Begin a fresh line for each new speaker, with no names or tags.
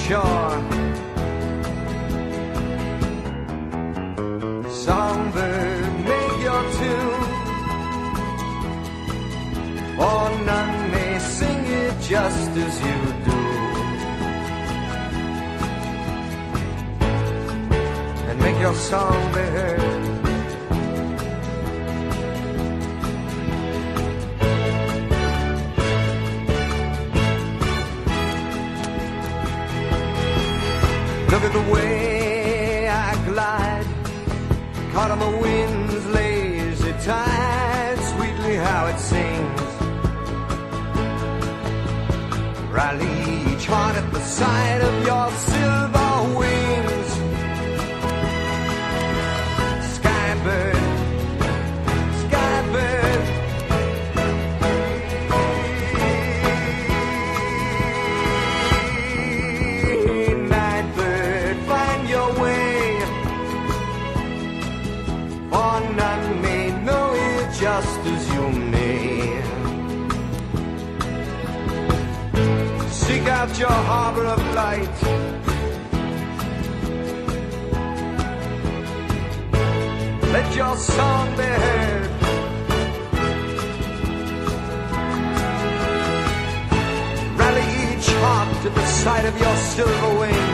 shore. Songbird, make your tune, for none may sing it just as you do. And make your song be heard. Look at the way I glide, caught on the wind's lazy tide, sweetly how it sings. Rally each heart at the sight of your silver wings. Skybird, skybird, nightbird, find your way, for none may know it just as you may. Seek out your harbor of light, let your song be heard. Rally each heart to the sight of your silver wings.